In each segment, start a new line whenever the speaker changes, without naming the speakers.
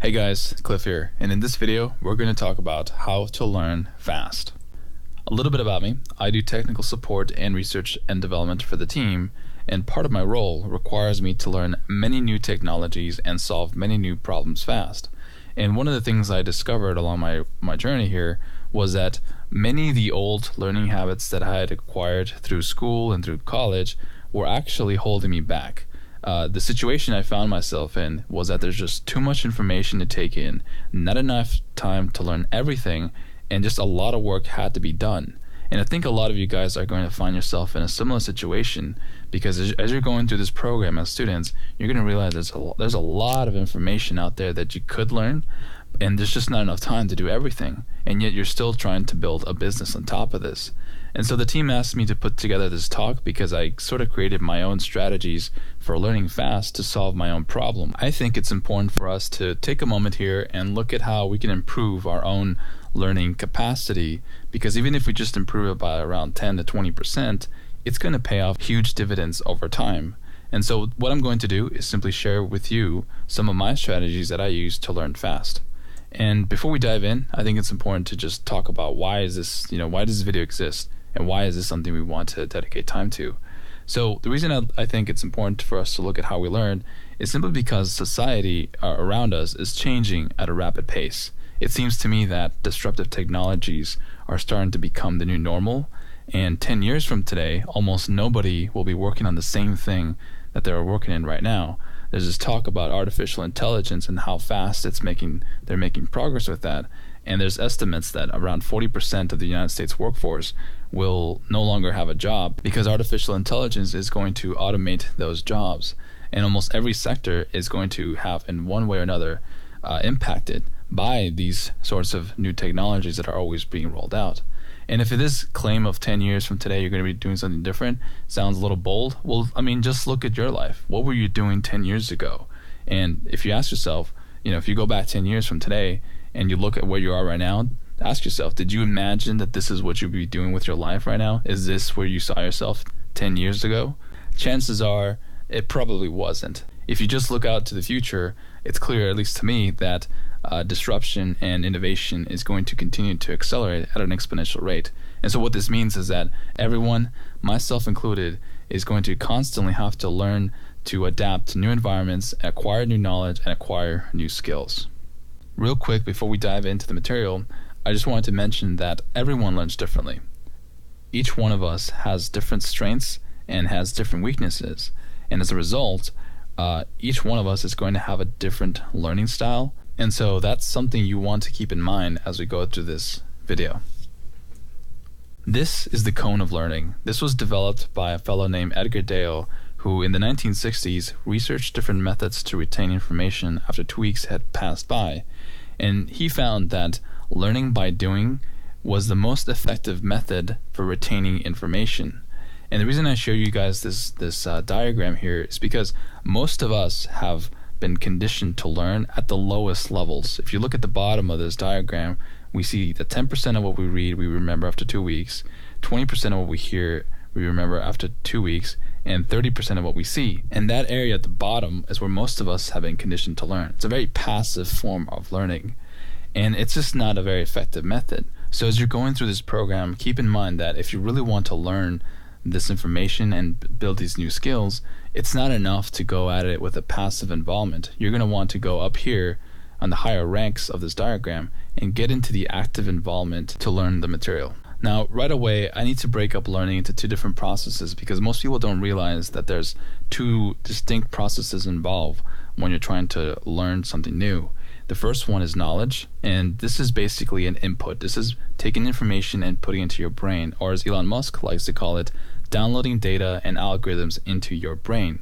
Hey guys, Cliff here, and in this video, we're going to talk about how to learn fast. A little bit about me. I do technical support and research and development for the team, and part of my role requires me to learn many new technologies and solve many new problems fast. And one of the things I discovered along my journey here was that many of the old learning habits that I had acquired through school and through college were actually holding me back. The situation I found myself in was that there's just too much information to take in, not enough time to learn everything, and just a lot of work had to be done. And I think a lot of you guys are going to find yourself in a similar situation because as you're going through this program as students, you're going to realize there's a lot of information out there that you could learn, and there's just not enough time to do everything. And yet you're still trying to build a business on top of this. And so the team asked me to put together this talk because I sort of created my own strategies for learning fast to solve my own problem. I think it's important for us to take a moment here and look at how we can improve our own learning capacity, because even if we just improve it by around 10 to 20%, it's going to pay off huge dividends over time. And so what I'm going to do is simply share with you some of my strategies that I use to learn fast. And before we dive in, I think it's important to just talk about why does this video exist? And why is this something we want to dedicate time to? So the reason I think it's important for us to look at how we learn is simply because society around us is changing at a rapid pace. It seems to me that disruptive technologies are starting to become the new normal, and 10 years from today, almost nobody will be working on the same thing that they're working in right now. There's this talk about artificial intelligence and how fast they're making progress with that. And there's estimates that around 40% of the United States workforce will no longer have a job because artificial intelligence is going to automate those jobs. And almost every sector is going to have, in one way or another, impacted by these sorts of new technologies that are always being rolled out. And if this claim of 10 years from today you're going to be doing something different sounds a little bold, well, I mean, just look at your life. What were you doing 10 years ago? And if you ask yourself, if you go back 10 years from today and you look at where you are right now, ask yourself, did you imagine that this is what you'd be doing with your life right now? Is this where you saw yourself 10 years ago? Chances are it probably wasn't. If you just look out to the future, it's clear, at least to me, that disruption and innovation is going to continue to accelerate at an exponential rate. And so what this means is that everyone, myself included, is going to constantly have to learn to adapt to new environments, acquire new knowledge, and acquire new skills. Real quick, before we dive into the material, I just wanted to mention that everyone learns differently. Each one of us has different strengths and has different weaknesses. And as a result, each one of us is going to have a different learning style. And so that's something you want to keep in mind as we go through this video. This is the cone of learning. This was developed by a fellow named Edgar Dale, who in the 1960s researched different methods to retain information after 2 weeks had passed by. And he found that learning by doing was the most effective method for retaining information. And the reason I show you guys this diagram here is because most of us have been conditioned to learn at the lowest levels. If you look at the bottom of this diagram, we see that 10% of what we read we remember after 2 weeks, 20% of what we hear we remember after 2 weeks, and 30% of what we see. And that area at the bottom is where most of us have been conditioned to learn. It's a very passive form of learning, and it's just not a very effective method. So as you're going through this program, keep in mind that if you really want to learn this information and build these new skills, it's not enough to go at it with a passive involvement. You're going to want to go up here on the higher ranks of this diagram and get into the active involvement to learn the material. Now, right away, I need to break up learning into two different processes because most people don't realize that there's two distinct processes involved when you're trying to learn something new. The first one is knowledge, and this is basically an input. This is taking information and putting it into your brain, or as Elon Musk likes to call it, downloading data and algorithms into your brain.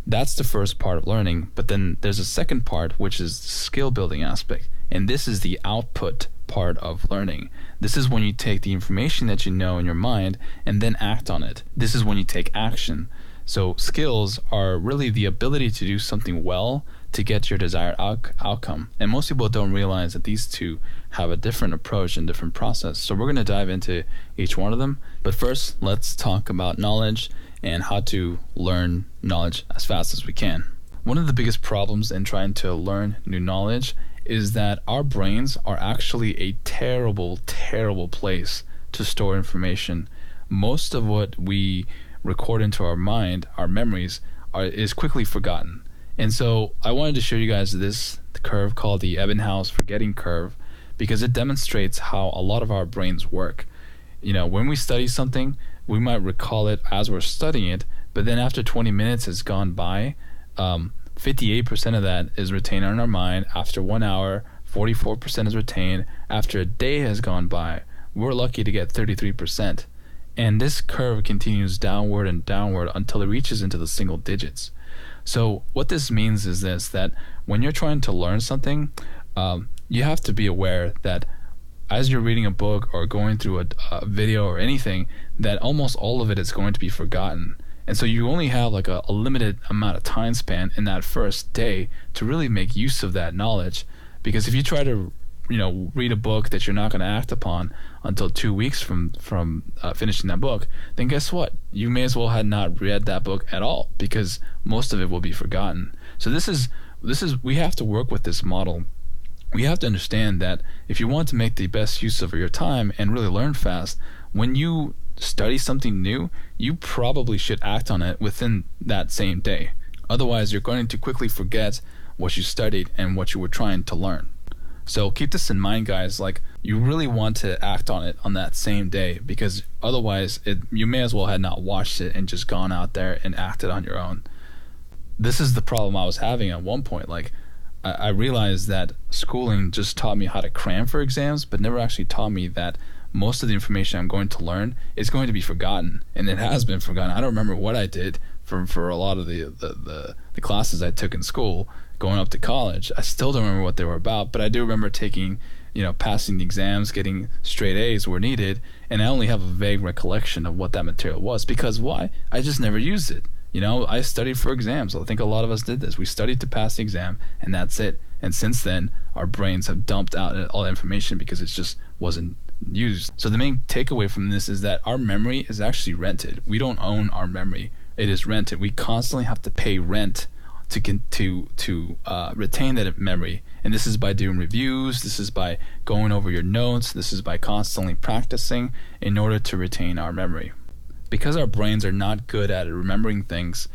That's the first part of learning, but then there's a second part, which is the skill building aspect, and this is the output part of learning. This is when you take the information that you know in your mind and then act on it. This is when you take action. So skills are really the ability to do something well to get your desired outcome. And most people don't realize that these two have a different approach and different process. So we're going to dive into each one of them. But first, let's talk about knowledge and how to learn knowledge as fast as we can. One of the biggest problems in trying to learn new knowledge is that our brains are actually a terrible, terrible place to store information. Most of what we record into our mind, our memories, is quickly forgotten. And so I wanted to show you guys this curve called the Ebbinghaus forgetting curve, because it demonstrates how a lot of our brains work. When we study something, we might recall it as we're studying it, but then after 20 minutes has gone by, 58% of that is retained in our mind. After 1 hour, 44% is retained. After a day has gone by, we're lucky to get 33%. And this curve continues downward and downward until it reaches into the single digits. So what this means is this, that when you're trying to learn something, you have to be aware that as you're reading a book or going through a video or anything, that almost all of it is going to be forgotten. And so you only have like a limited amount of time span in that first day to really make use of that knowledge. Because if you try to read a book that you're not going to act upon until 2 weeks from finishing that book, then guess what? You may as well have not read that book at all, because most of it will be forgotten. So this is we have to work with this model. We have to understand that if you want to make the best use of your time and really learn fast, when you study something new, you probably should act on it within that same day. Otherwise, you're going to quickly forget what you studied and what you were trying to learn. So keep this in mind, guys. Like, you really want to act on it on that same day, because otherwise you may as well have not watched it and just gone out there and acted on your own. This is the problem I was having at one point. Like, I realized that schooling just taught me how to cram for exams, but never actually taught me that most of the information I'm going to learn is going to be forgotten, and it has been forgotten. I don't remember what I did for a lot of the classes I took in school going up to college. I still don't remember what they were about, but I do remember taking, passing the exams, getting straight A's where needed, and I only have a vague recollection of what that material was. Because why? I just never used it. I studied for exams. I think a lot of us did this. We studied to pass the exam, and that's it. And since then, our brains have dumped out all the information because it just wasn't used. So the main takeaway from this is that our memory is actually rented. We don't own our memory. It is rented. We constantly have to pay rent to retain that memory. And this is by doing reviews. This is by going over your notes. This is by constantly practicing in order to retain our memory. Because our brains are not good at remembering things,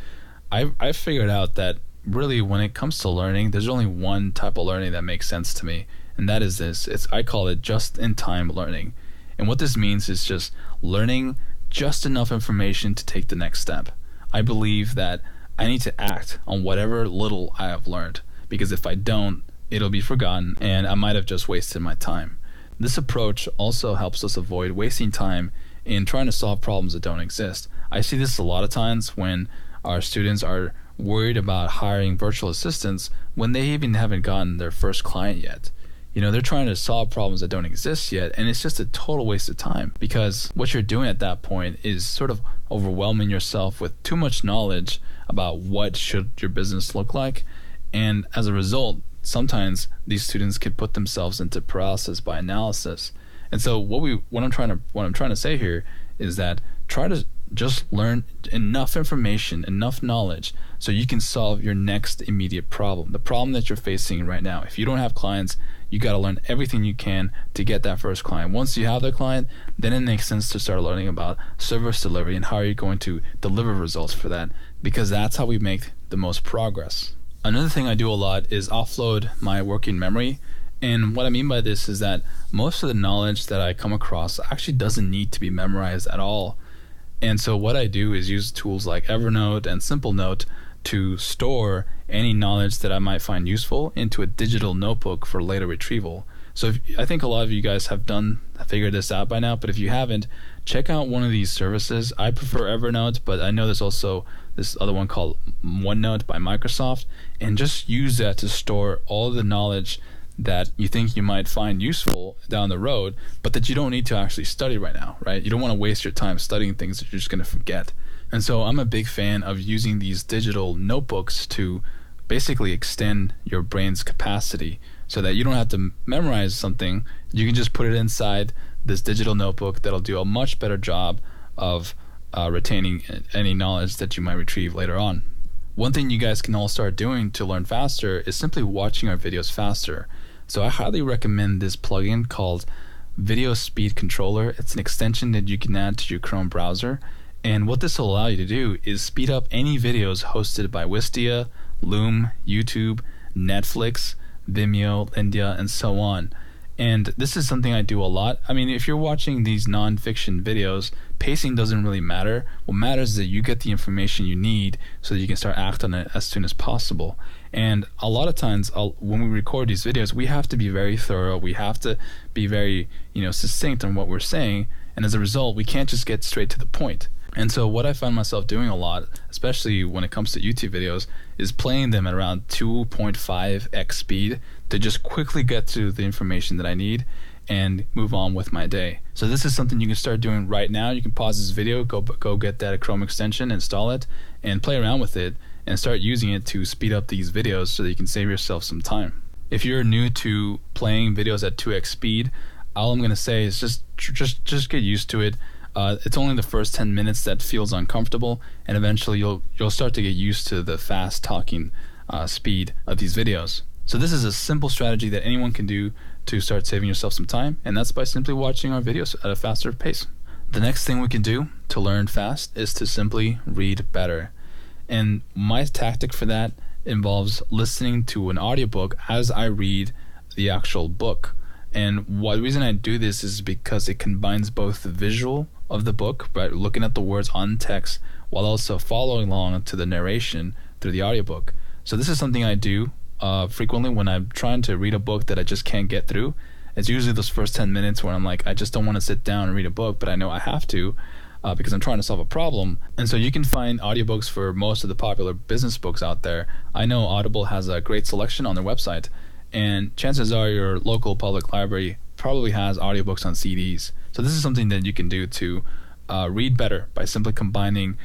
I've figured out that really when it comes to learning, there's only one type of learning that makes sense to me, and that is this. I call it just-in-time learning. And what this means is just learning just enough information to take the next step. I believe that I need to act on whatever little I have learned, because if I don't, it'll be forgotten and I might have just wasted my time. This approach also helps us avoid wasting time in trying to solve problems that don't exist. I see this a lot of times when our students are worried about hiring virtual assistants when they even haven't gotten their first client yet. They're trying to solve problems that don't exist yet, and it's just a total waste of time, because what you're doing at that point is sort of overwhelming yourself with too much knowledge about what should your business look like. And as a result, sometimes these students could put themselves into paralysis by analysis. And so what I'm trying to say here is that try to just learn enough information, enough knowledge, so you can solve your next immediate problem, the problem that you're facing right now. If you don't have clients, you got to learn everything you can to get that first client. Once you have the client, then it makes sense to start learning about service delivery and how are you going to deliver results for that, because that's how we make the most progress. Another thing I do a lot is offload my working memory. And what I mean by this is that most of the knowledge that I come across actually doesn't need to be memorized at all. And so what I do is use tools like Evernote and SimpleNote to store any knowledge that I might find useful into a digital notebook for later retrieval. So I think a lot of you guys have figured this out by now, but if you haven't, check out one of these services. I prefer Evernote, but I know there's also this other one called OneNote by Microsoft, and just use that to store all the knowledge that you think you might find useful down the road, but that you don't need to actually study right now, right? You don't want to waste your time studying things that you're just going to forget. And so I'm a big fan of using these digital notebooks to basically extend your brain's capacity so that you don't have to memorize something. You can just put it inside this digital notebook that'll do a much better job of retaining any knowledge that you might retrieve later on. One thing you guys can all start doing to learn faster is simply watching our videos faster. So I highly recommend this plugin called Video Speed Controller. It's an extension that you can add to your Chrome browser. And what this will allow you to do is speed up any videos hosted by Wistia, Loom, YouTube, Netflix, Vimeo, India, and so on. And this is something I do a lot. I mean, if you're watching these non-fiction videos, pacing doesn't really matter. What matters is that you get the information you need so that you can start acting on it as soon as possible. And a lot of times when we record these videos, we have to be very thorough. We have to be very, succinct on what we're saying. And as a result, we can't just get straight to the point. And so what I find myself doing a lot, especially when it comes to YouTube videos, is playing them at around 2.5x speed to just quickly get to the information that I need and move on with my day. So this is something you can start doing right now. You can pause this video, go get that Chrome extension, install it, and play around with it and start using it to speed up these videos so that you can save yourself some time. If you're new to playing videos at 2x speed, all I'm going to say is just get used to it. It's only the first 10 minutes that feels uncomfortable, and eventually you'll start to get used to the fast talking speed of these videos. So this is a simple strategy that anyone can do to start saving yourself some time, and that's by simply watching our videos at a faster pace. The next thing we can do to learn fast is to simply read better. And my tactic for that involves listening to an audiobook as I read the actual book. And the reason I do this is because it combines both the visual of the book, right, looking at the words on text, while also following along to the narration through the audiobook. So this is something I do frequently when I'm trying to read a book that I just can't get through. It's usually those first 10 minutes where I'm like, I just don't want to sit down and read a book, but I know I have to because I'm trying to solve a problem. And so you can find audiobooks for most of the popular business books out there. I know Audible has a great selection on their website, and chances are your local public library probably has audiobooks on CDs. So this is something that you can do to read better by simply combining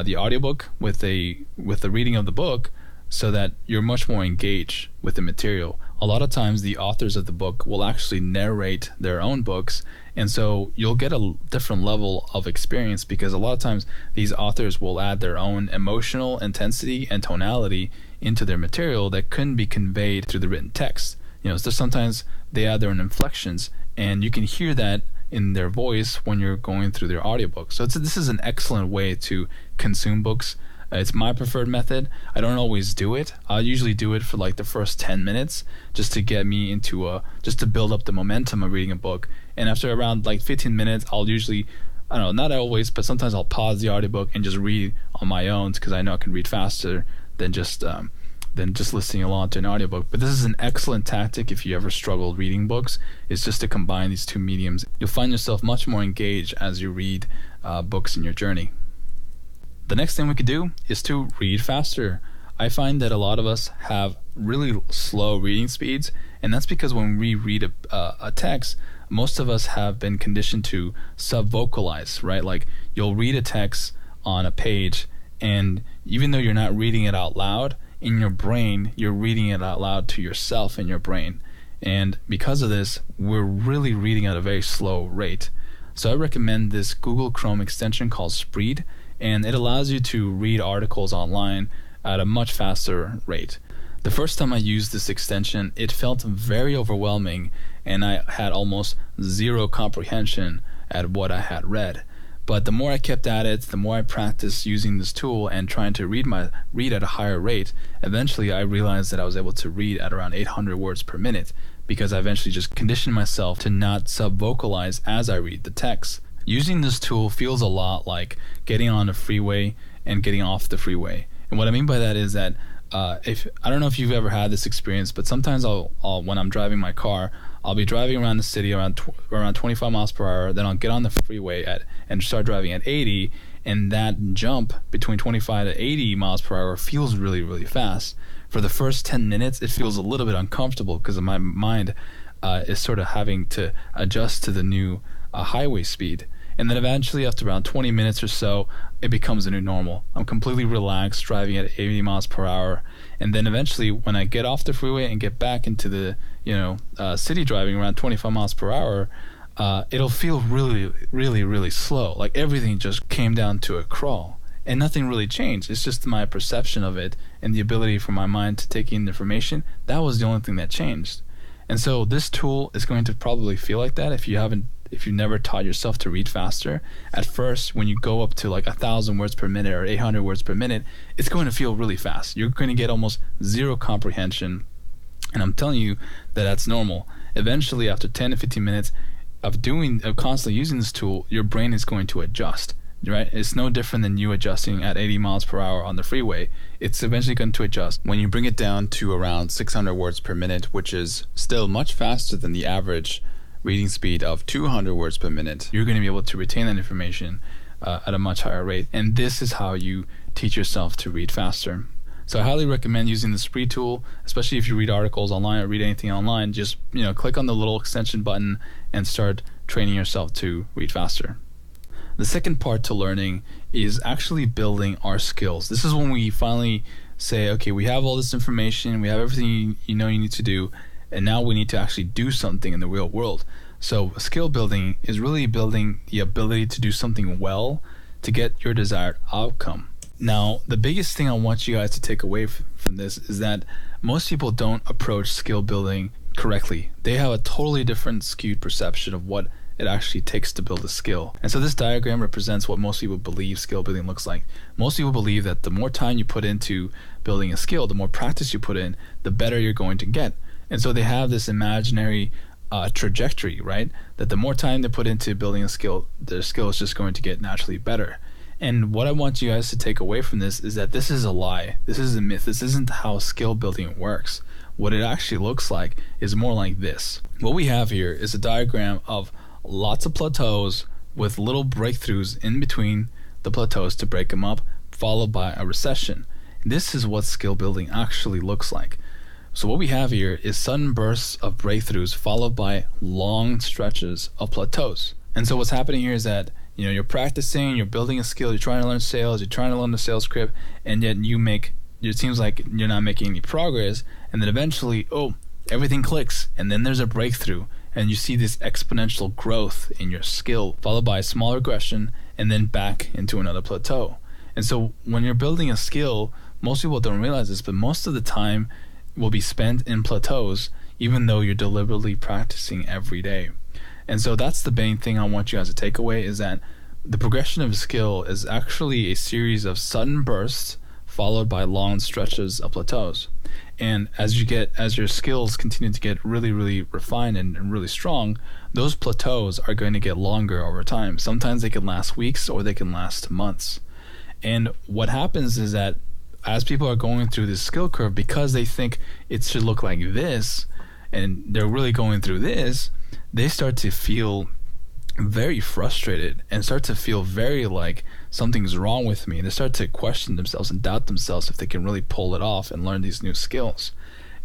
the audiobook with the reading of the book, so that you're much more engaged with the material. A lot of times the authors of the book will actually narrate their own books, and so you'll get a different level of experience because a lot of times these authors will add their own emotional intensity and tonality into their material that couldn't be conveyed through the written text. So sometimes they add their own inflections, and you can hear that in their voice when you're going through their audiobook. So this is an excellent way to consume books. It's my preferred method. I don't always do it. I usually do it for like the first 10 minutes just to get me into just to build up the momentum of reading a book. And after around like 15 minutes, I'll usually, I don't know, not always, but sometimes I'll pause the audiobook and just read on my own because I know I can read faster than just listening along to an audiobook. But this is an excellent tactic if you ever struggled reading books. It's just to combine these two mediums. You'll find yourself much more engaged as you read books in your journey. The next thing we could do is to read faster. I find that a lot of us have really slow reading speeds, and that's because when we read a text, most of us have been conditioned to sub-vocalize, right? Like you'll read a text on a page, and even though you're not reading it out loud, in your brain, you're reading it out loud to yourself in your brain. And because of this, we're really reading at a very slow rate. So I recommend this Google Chrome extension called Spreed, and it allows you to read articles online at a much faster rate. The first time I used this extension, it felt very overwhelming, and I had almost zero comprehension at what I had read. But the more I kept at it, the more I practiced using this tool and trying to read at a higher rate, eventually I realized that I was able to read at around 800 words per minute because I eventually just conditioned myself to not sub-vocalize as I read the text. Using this tool feels a lot like getting on a freeway and getting off the freeway. And what I mean by that is that if I don't know if you've ever had this experience, but sometimes I'll when I'm driving my car, I'll be driving around the city around 25 miles per hour, then I'll get on the freeway and start driving at 80, and that jump between 25 to 80 miles per hour feels really, really fast. For the first 10 minutes, it feels a little bit uncomfortable because my mind is sort of having to adjust to the new highway speed. And then eventually, after around 20 minutes or so, it becomes a new normal. I'm completely relaxed, driving at 80 miles per hour. And then eventually, when I get off the freeway and get back into the city driving around 25 miles per hour, it'll feel really, really, really slow. Like everything just came down to a crawl. and nothing really changed. It's just my perception of it and the ability for my mind to take in information. That was the only thing that changed. And so this tool is going to probably feel like that if you've never taught yourself to read faster. At first, when you go up to like 1,000 words per minute or 800 words per minute, it's going to feel really fast. You're going to get almost zero comprehension. And I'm telling you that that's normal. Eventually, after 10 to 15 minutes of constantly using this tool, your brain is going to adjust, right? It's no different than you adjusting at 80 miles per hour on the freeway. It's eventually going to adjust. When you bring it down to around 600 words per minute, which is still much faster than the average reading speed of 200 words per minute, you're going to be able to retain that information at a much higher rate. And this is how you teach yourself to read faster. So I highly recommend using this free tool, especially if you read articles online or read anything online. Just click on the little extension button and start training yourself to read faster. The second part to learning is actually building our skills. This is when we finally say, okay, we have all this information, we have everything you need to do, and now we need to actually do something in the real world. So skill building is really building the ability to do something well to get your desired outcome. Now, the biggest thing I want you guys to take away from this is that most people don't approach skill building correctly. They have a totally different skewed perception of what it actually takes to build a skill. And so this diagram represents what most people believe skill building looks like. Most people believe that the more time you put into building a skill, the more practice you put in, the better you're going to get. And so they have this imaginary trajectory, right? That the more time they put into building a skill, their skill is just going to get naturally better. And what I want you guys to take away from this is that this is a lie. This is a myth. This isn't how skill building works. What it actually looks like is more like this. What we have here is a diagram of lots of plateaus with little breakthroughs in between the plateaus to break them up, followed by a recession. This is what skill building actually looks like. So what we have here is sudden bursts of breakthroughs followed by long stretches of plateaus. And so what's happening here is that you're practicing, you're building a skill, you're trying to learn sales, you're trying to learn the sales script, and yet it seems like you're not making any progress, and then eventually, everything clicks, and then there's a breakthrough, and you see this exponential growth in your skill, followed by a small regression, and then back into another plateau. And so when you're building a skill, most people don't realize this, but most of the time will be spent in plateaus, even though you're deliberately practicing every day. And so that's the main thing I want you guys to take away, is that the progression of a skill is actually a series of sudden bursts followed by long stretches of plateaus. And as your skills continue to get really, really refined and really strong, those plateaus are going to get longer over time. Sometimes they can last weeks or they can last months. And what happens is that as people are going through this skill curve, because they think it should look like this, and they're really going through this, they start to feel very frustrated and start to feel very like something's wrong with me. And they start to question themselves and doubt themselves if they can really pull it off and learn these new skills.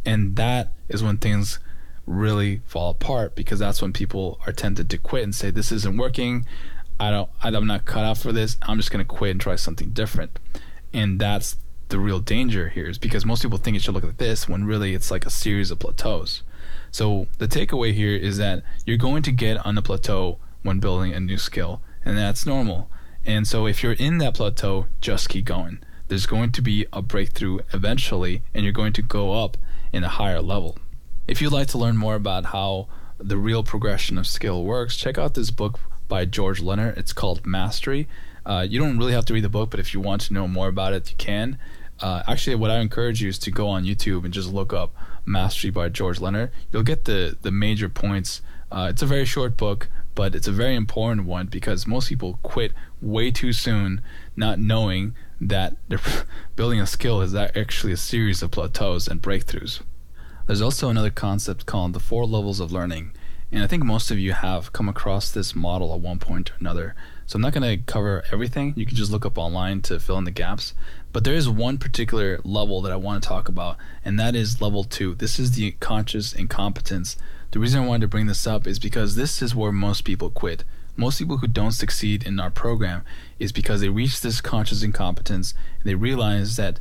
And that is when things really fall apart, because that's when people are tempted to quit and say, this isn't working, I'm not cut out for this, I'm just going to quit and try something different. And that's the real danger here, is because most people think it should look like this when really it's like a series of plateaus. So the takeaway here is that you're going to get on a plateau when building a new skill, and that's normal. And so if you're in that plateau, just keep going. There's going to be a breakthrough eventually, and you're going to go up in a higher level. If you'd like to learn more about how the real progression of skill works, check out this book by George Leonard. It's called Mastery. You don't really have to read the book, but if you want to know more about it, you can. Actually, what I encourage you is to go on YouTube and just look up Mastery by George Leonard. You'll get the major points. It's a very short book, but it's a very important one, because most people quit way too soon, not knowing that they're building a skill is actually a series of plateaus and breakthroughs. There's also another concept called the 4 levels of learning, and I think most of you have come across this model at one point or another. So I'm not going to cover everything. You can just look up online to fill in the gaps. But there is one particular level that I want to talk about, and that is level 2. This is the conscious incompetence. The reason I wanted to bring this up is because this is where most people quit. Most people who don't succeed in our program is because they reach this conscious incompetence and they realize that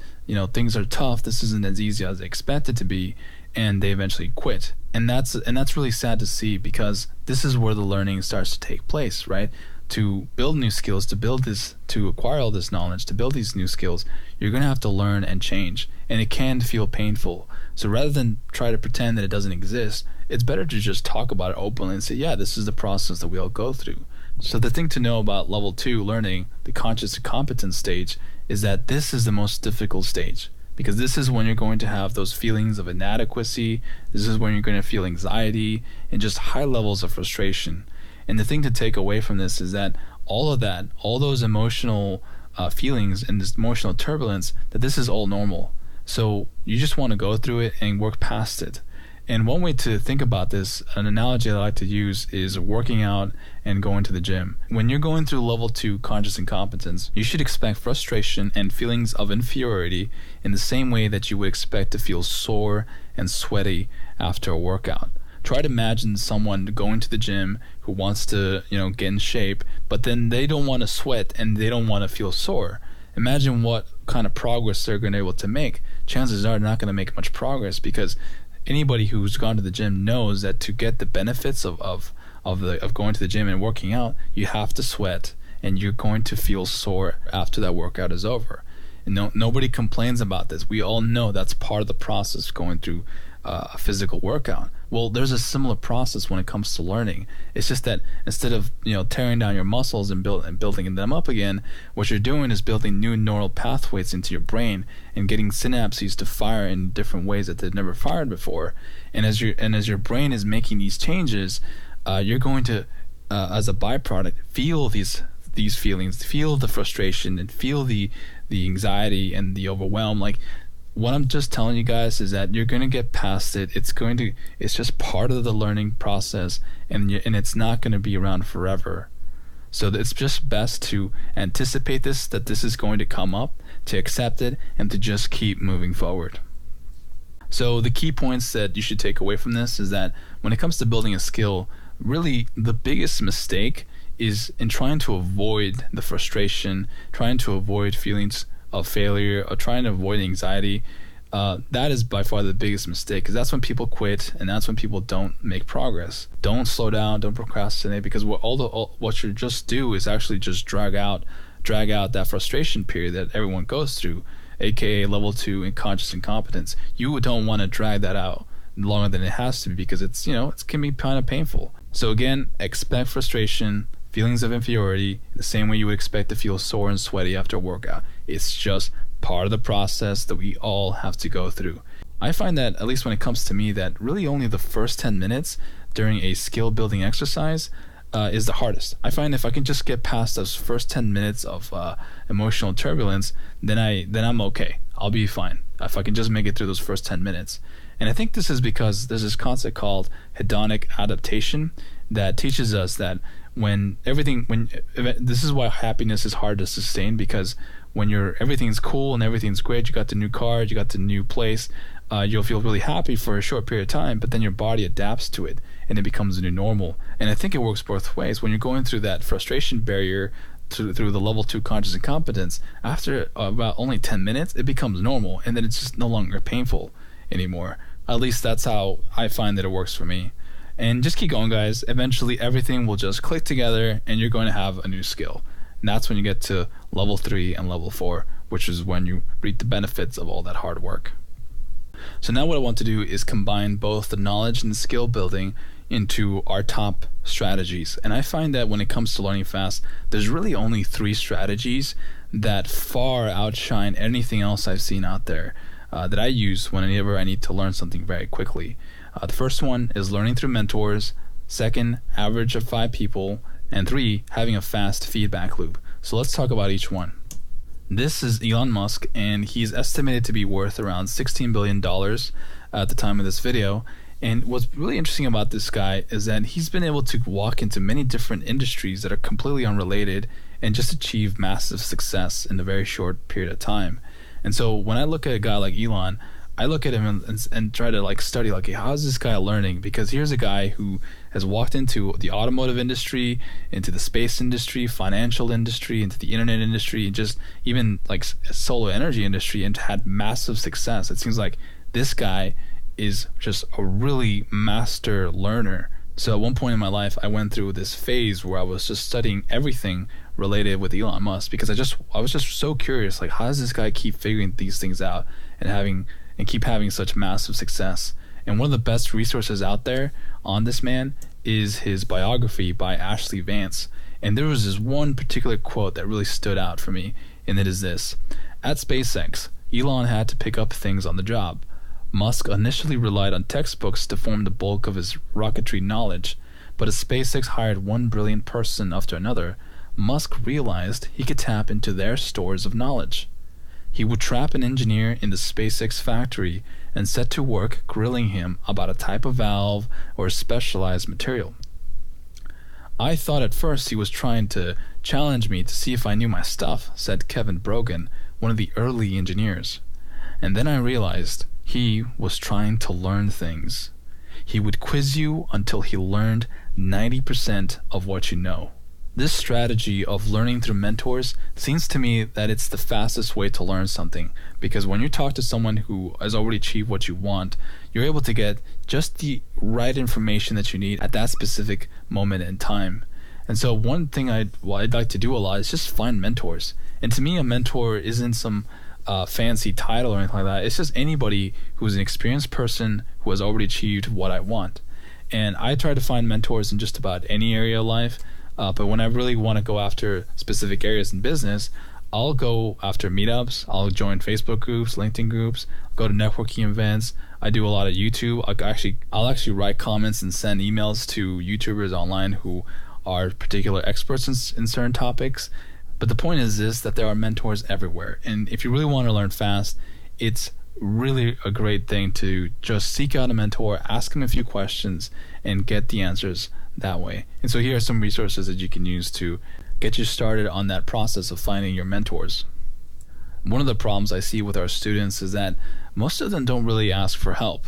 things are tough, this isn't as easy as they expect it to be, and they eventually quit. And that's really sad to see, because this is where the learning starts to take place, right? to build new skills, to acquire all this knowledge, to build these new skills, you're going to have to learn and change. And it can feel painful. So rather than try to pretend that it doesn't exist, it's better to just talk about it openly and say, yeah, this is the process that we all go through. So the thing to know about level 2 learning, the conscious to competence stage, is that this is the most difficult stage, because this is when you're going to have those feelings of inadequacy. This is when you're going to feel anxiety and just high levels of frustration. And the thing to take away from this is that all those emotional feelings and this emotional turbulence, that this is all normal. So you just want to go through it and work past it. And one way to think about this, an analogy I like to use, is working out and going to the gym. When you're going through level 2 conscious incompetence, you should expect frustration and feelings of inferiority in the same way that you would expect to feel sore and sweaty after a workout. Try to imagine someone going to the gym who wants to, get in shape, but then they don't want to sweat and they don't want to feel sore. Imagine what kind of progress they're going to be able to make. Chances are they're not going to make much progress, because anybody who's gone to the gym knows that to get the benefits of going to the gym and working out, you have to sweat and you're going to feel sore after that workout is over. And nobody complains about this. We all know that's part of the process going through a physical workout. Well, there's a similar process when it comes to learning. It's just that instead of tearing down your muscles and building them up again, what you're doing is building new neural pathways into your brain and getting synapses to fire in different ways that they've never fired before. And as your brain is making these changes, you're going to, as a byproduct, feel these feelings, feel the frustration, and feel the anxiety and the overwhelm. Like, what I'm just telling you guys is that you're going to get past it. It's just part of the learning process, and it's not going to be around forever. So it's just best to anticipate that this is going to come up, to accept it, and to just keep moving forward. So the key points that you should take away from this is that when it comes to building a skill, really the biggest mistake is in trying to avoid the frustration, trying to avoid feelings of failure, or trying to avoid anxiety. That is by far the biggest mistake, because that's when people quit, and that's when people don't make progress. Don't slow down, don't procrastinate, because what you just do is actually just drag out that frustration period that everyone goes through, aka level 2 in conscious incompetence. You don't want to drag that out longer than it has to be, because it can be kind of painful. So again, expect frustration, feelings of inferiority, the same way you would expect to feel sore and sweaty after a workout. It's just part of the process that we all have to go through. I find that, at least when it comes to me, that really only the first 10 minutes during a skill building exercise is the hardest. I find if I can just get past those first 10 minutes of emotional turbulence, then I'm okay. I'll be fine if I can just make it through those first 10 minutes. And I think this is because there's this concept called hedonic adaptation that teaches us that this is why happiness is hard to sustain, because when everything's cool and everything's great, you got the new car, you got the new place, you'll feel really happy for a short period of time, but then your body adapts to it and it becomes a new normal. And I think it works both ways. When you're going through that frustration barrier through the level 2 conscious incompetence, after about only 10 minutes, it becomes normal, and then it's just no longer painful anymore. At least that's how I find that it works for me. And just keep going, guys. Eventually everything will just click together and you're going to have a new skill. And that's when you get to level 3 and level 4, which is when you reap the benefits of all that hard work. So now what I want to do is combine both the knowledge and the skill building into our top strategies. And I find that when it comes to learning fast, there's really only 3 strategies that far outshine anything else I've seen out there that I use whenever I need to learn something very quickly. The first one is learning through mentors. Second, average of 5 people. And 3, having a fast feedback loop. So let's talk about each one. This is Elon Musk, and he's estimated to be worth around $16 billion at the time of this video. And what's really interesting about this guy is that he's been able to walk into many different industries that are completely unrelated and just achieve massive success in a very short period of time. And so when I look at a guy like Elon, I look at him and try to study, how is this guy learning? Because here's a guy who has walked into the automotive industry, into the space industry, financial industry, into the internet industry, and just even solar energy industry, and had massive success. It seems like this guy is just a really master learner So at one point in my life, I went through this phase where I was just studying everything related with Elon Musk because I was just so curious, like, how does this guy keep figuring these things out and keep having such massive success? And one of the best resources out there on this man is his biography by Ashley Vance. And there was this one particular quote that really stood out for me, and it is this: "At SpaceX, Elon had to pick up things on the job. Musk initially relied on textbooks to form the bulk of his rocketry knowledge, but as SpaceX hired one brilliant person after another, Musk realized he could tap into their stores of knowledge. He would trap an engineer in the SpaceX factory and set to work grilling him about a type of valve or a specialized material. I thought at first he was trying to challenge me to see if I knew my stuff," said Kevin Brogan, one of the early engineers. "And then I realized he was trying to learn things. He would quiz you until he learned 90% of what you know." This strategy of learning through mentors seems to me that it's the fastest way to learn something, because when you talk to someone who has already achieved what you want, you're able to get just the right information that you need at that specific moment in time. And so one thing I'd like to do a lot is just find mentors. And to me, a mentor isn't some fancy title or anything like that. It's just anybody who's an experienced person who has already achieved what I want. And I try to find mentors in just about any area of life. But when I really want to go after specific areas in business, I'll go after meetups. I'll join Facebook groups, LinkedIn groups, go to networking events. I do a lot of YouTube. I'll actually write comments and send emails to YouTubers online who are particular experts in certain topics. But the point is this, that there are mentors everywhere. And if you really want to learn fast, it's really a great thing to just seek out a mentor, ask them a few questions, and get the answers that way. And so here are some resources that you can use to get you started on that process of finding your mentors. One of the problems I see with our students is that most of them don't really ask for help.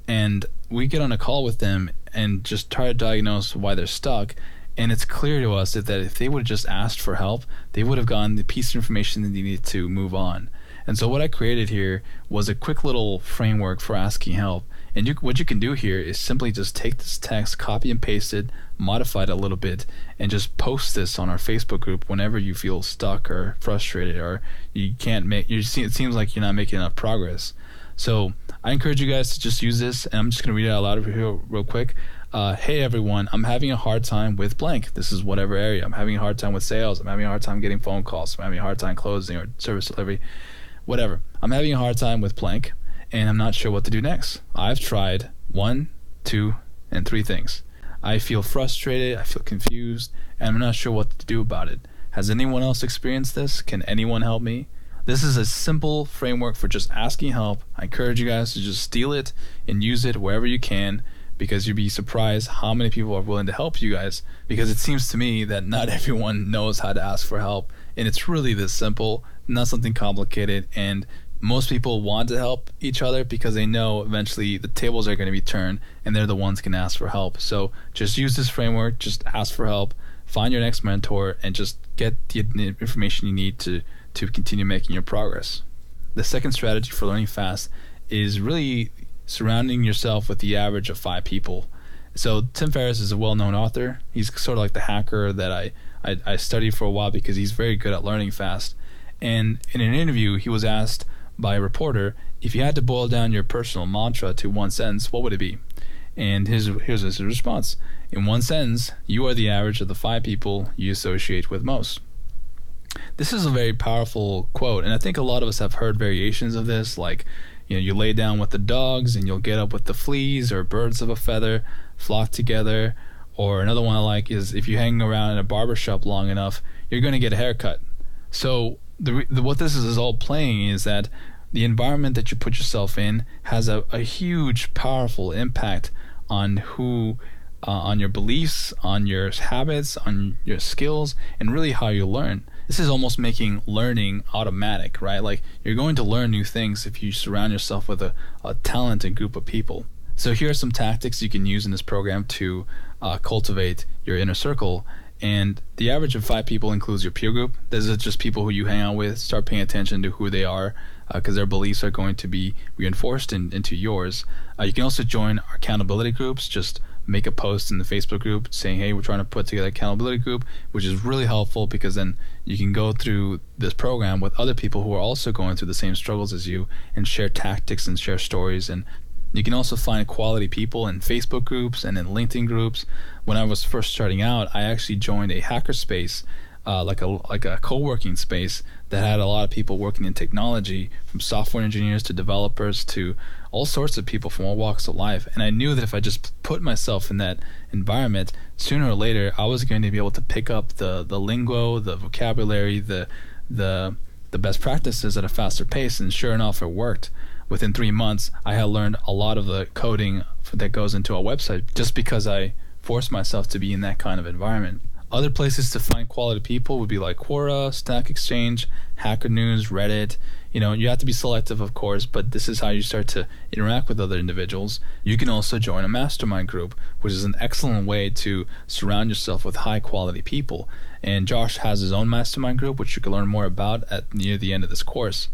And we get on a call with them and just try to diagnose why they're stuck. And it's clear to us that if they would have just asked for help, they would have gotten the piece of information that they needed to move on. And so what I created here was a quick little framework for asking help. And what you can do here is simply just take this text, copy and paste it, modify it a little bit, and just post this on our Facebook group whenever you feel stuck or frustrated, or it seems like you're not making enough progress. So I encourage you guys to just use this, and I'm just going to read it out loud over here real quick. Hey everyone, I'm having a hard time with blank. This is whatever area. I'm having a hard time with sales. I'm having a hard time getting phone calls. I'm having a hard time closing or service delivery. Whatever. I'm having a hard time with blank, and I'm not sure what to do next. I've tried 1, 2, and 3 things. I feel frustrated, I feel confused, and I'm not sure what to do about it. Has anyone else experienced this? Can anyone help me? This is a simple framework for just asking help. I encourage you guys to just steal it and use it wherever you can, because you'd be surprised how many people are willing to help you guys, because it seems to me that not everyone knows how to ask for help, and it's really this simple, not something complicated. And most people want to help each other because they know eventually the tables are going to be turned and they're the ones who can ask for help. So just use this framework, just ask for help, find your next mentor, and just get the information you need to continue making your progress. The second strategy for learning fast is really surrounding yourself with the average of 5 people. So Tim Ferriss is a well-known author. He's sort of like the hacker that I studied for a while because he's very good at learning fast. And in an interview, he was asked by a reporter, if you had to boil down your personal mantra to one sentence, what would it be? And here's his response. In one sentence, you are the average of the 5 people you associate with most. This is a very powerful quote, and I think a lot of us have heard variations of this, like, you lay down with the dogs and you'll get up with the fleas, or birds of a feather flock together. Or another one I like is, if you hang around in a barber shop long enough, you're going to get a haircut. So what this is all playing is that the environment that you put yourself in has a huge, powerful impact on on your beliefs, on your habits, on your skills, and really how you learn. This is almost making learning automatic, right? Like, you're going to learn new things if you surround yourself with a talented group of people. So here are some tactics you can use in this program to cultivate your inner circle. And the average of 5 people includes your peer group. This is just people who you hang out with. Start paying attention to who they are. because their beliefs are going to be reinforced into yours. You can also join our accountability groups. Just make a post in the Facebook group saying, hey, we're trying to put together an accountability group, which is really helpful because then you can go through this program with other people who are also going through the same struggles as you and share tactics and share stories. And you can also find quality people in Facebook groups and in LinkedIn groups. When I was first starting out, I actually joined a hackerspace, like a co-working space that had a lot of people working in technology, from software engineers to developers to all sorts of people from all walks of life. And I knew that if I just put myself in that environment, sooner or later I was going to be able to pick up the lingo, the vocabulary, the best practices at a faster pace. And sure enough, it worked. Within 3 months, I had learned a lot of the coding that goes into a website just because I forced myself to be in that kind of environment. Other places to find quality people would be like Quora, Stack Exchange, Hacker News, Reddit. You have to be selective, of course, but this is how you start to interact with other individuals. You can also join a mastermind group, which is an excellent way to surround yourself with high quality people. And Josh has his own mastermind group, which you can learn more about near the end of this course.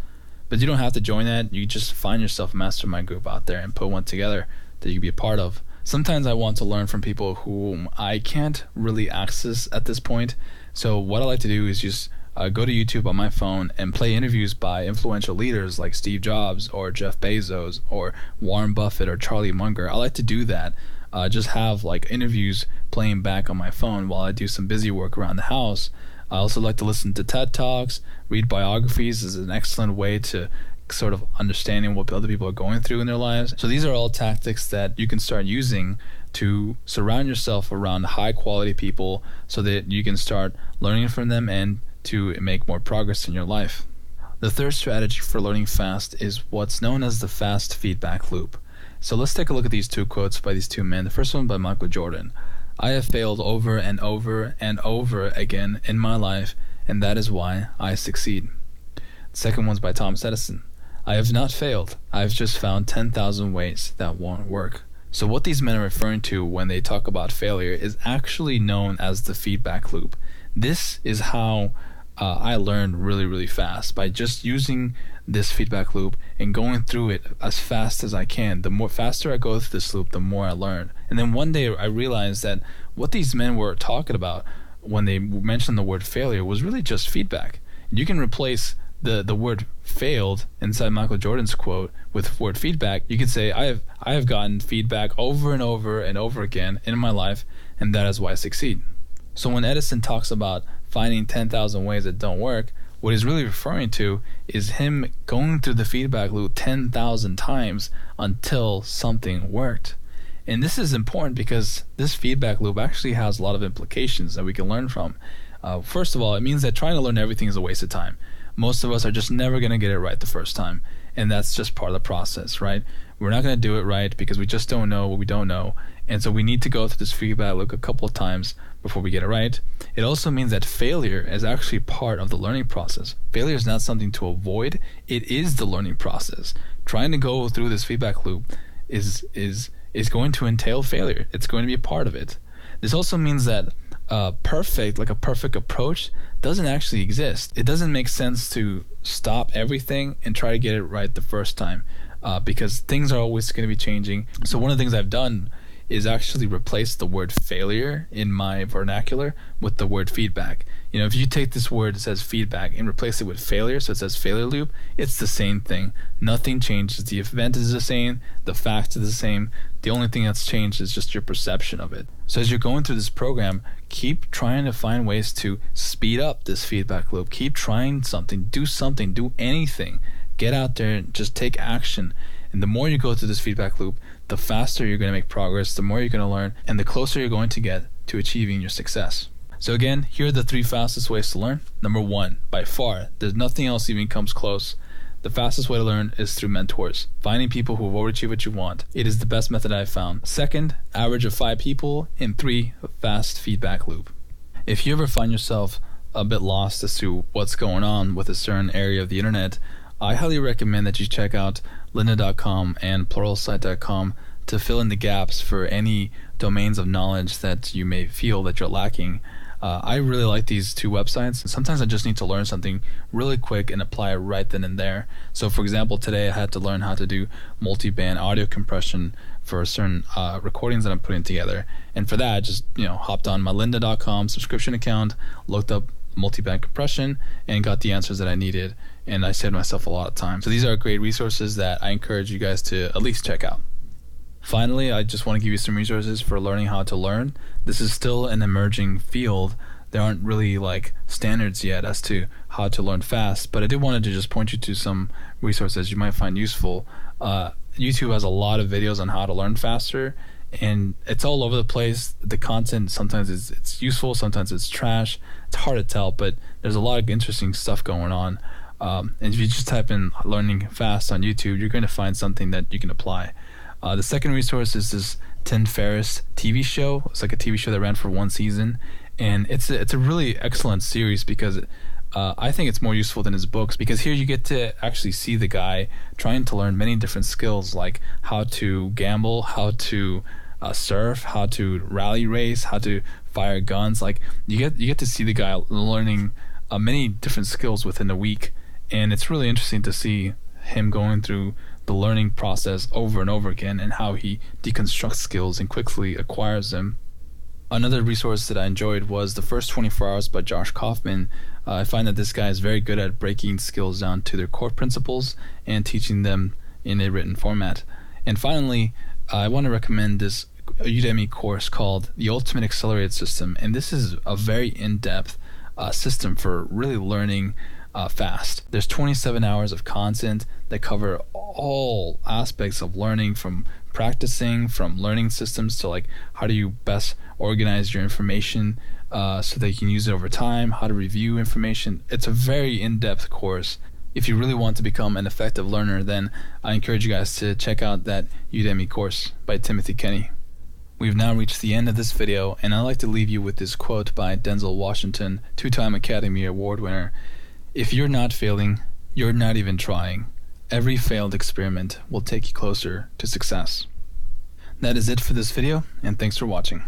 But you don't have to join that. You just find yourself a mastermind group out there and put one together that you can be a part of. Sometimes I want to learn from people whom I can't really access at this point. So what I like to do is just go to YouTube on my phone and play interviews by influential leaders like Steve Jobs or Jeff Bezos or Warren Buffett or Charlie Munger. I like to do that. Just have like interviews playing back on my phone while I do some busy work around the house. I also like to listen to TED Talks, read biographies. Is an excellent way to sort of understanding what other people are going through in their lives. So these are all tactics that you can start using to surround yourself around high quality people so that you can start learning from them and to make more progress in your life. The third strategy for learning fast is what's known as the fast feedback loop. So let's take a look at these two quotes by these two men. The first one by Michael Jordan. I have failed over and over and over again in my life, and that is why I succeed. The second one's by Thomas Edison. I have not failed. I've just found 10,000 ways that won't work. So what these men are referring to when they talk about failure is actually known as the feedback loop. This is how I learned really, really fast, by just using this feedback loop and going through it as fast as I can. The more faster I go through this loop, the more I learn. And then one day I realized that what these men were talking about when they mentioned the word failure was really just feedback. You can replace the word failed inside Michael Jordan's quote with word feedback. You could say, I have gotten feedback over and over and over again in my life, and that is why I succeed. So when Edison talks about finding 10,000 ways that don't work, what he's really referring to is him going through the feedback loop 10,000 times until something worked. And this is important because this feedback loop actually has a lot of implications that we can learn from. First of all, it means that trying to learn everything is a waste of time. Most of us are just never going to get it right the first time, and that's just part of the process, right? We're not going to do it right because we just don't know what we don't know, and so we need to go through this feedback loop a couple of times before we get it right. It also means that failure is actually part of the learning process. Failure is not something to avoid. It is the learning process. Trying to go through this feedback loop is going to entail failure. It's going to be a part of it. This also means that a perfect approach doesn't actually exist. It doesn't make sense to stop everything and try to get it right the first time because things are always going to be changing. So one of the things I've done is actually replace the word failure in my vernacular with the word feedback. If you take this word that says feedback and replace it with failure, so it says failure loop, it's the same thing. Nothing changes. The event is the same. The fact is the same. The only thing that's changed is just your perception of it. So as you're going through this program, keep trying to find ways to speed up this feedback loop. Keep trying something, do anything. Get out there and just take action. And the more you go through this feedback loop, the faster you're going to make progress, the more you're going to learn, and the closer you're going to get to achieving your success. So again, here are the 3 fastest ways to learn. Number 1, by far, there's nothing else even comes close. The fastest way to learn is through mentors, finding people who have already achieved what you want. It is the best method I've found. Second, average of 5 people. And 3, fast feedback loop. If you ever find yourself a bit lost as to what's going on with a certain area of the internet, I highly recommend that you check out lynda.com and pluralsight.com to fill in the gaps for any domains of knowledge that you may feel that you're lacking. I really like these two websites. Sometimes I just need to learn something really quick and apply it right then and there. So for example, today I had to learn how to do multi-band audio compression for certain recordings that I'm putting together. And for that, I just hopped on my lynda.com subscription account, looked up multi-band compression, and got the answers that I needed. And I saved myself a lot of time. So these are great resources that I encourage you guys to at least check out. Finally, I just want to give you some resources for learning how to learn. This is still an emerging field. There aren't really like standards yet as to how to learn fast, but I did want to just point you to some resources you might find useful. YouTube has a lot of videos on how to learn faster, and it's all over the place. The content sometimes it's useful, sometimes it's trash. It's hard to tell, but there's a lot of interesting stuff going on. And if you just type in learning fast on YouTube, you're going to find something that you can apply. The second resource is this Tim Ferriss TV show. It's like a TV show that ran for one season, and it's a really excellent series because I think it's more useful than his books, because here you get to actually see the guy trying to learn many different skills, like how to gamble, how to surf, how to rally race, how to fire guns. Like you get to see the guy learning many different skills within a week, and it's really interesting to see him going through the learning process over and over again and how he deconstructs skills and quickly acquires them. Another resource that I enjoyed was The First 24 Hours by Josh Kaufman. I find that this guy is very good at breaking skills down to their core principles and teaching them in a written format. And finally, I want to recommend this Udemy course called The Ultimate Accelerated System, and this is a very in-depth system for really learning fast. There's 27 hours of content that cover all aspects of learning, from practicing, from learning systems to like how do you best organize your information so that you can use it over time, how to review information. It's a very in-depth course. If you really want to become an effective learner, then I encourage you guys to check out that Udemy course by Timothy Kenny. We've now reached the end of this video, and I'd like to leave you with this quote by Denzel Washington, 2-time Academy Award winner. "If you're not failing, you're not even trying. Every failed experiment will take you closer to success." That is it for this video, and thanks for watching.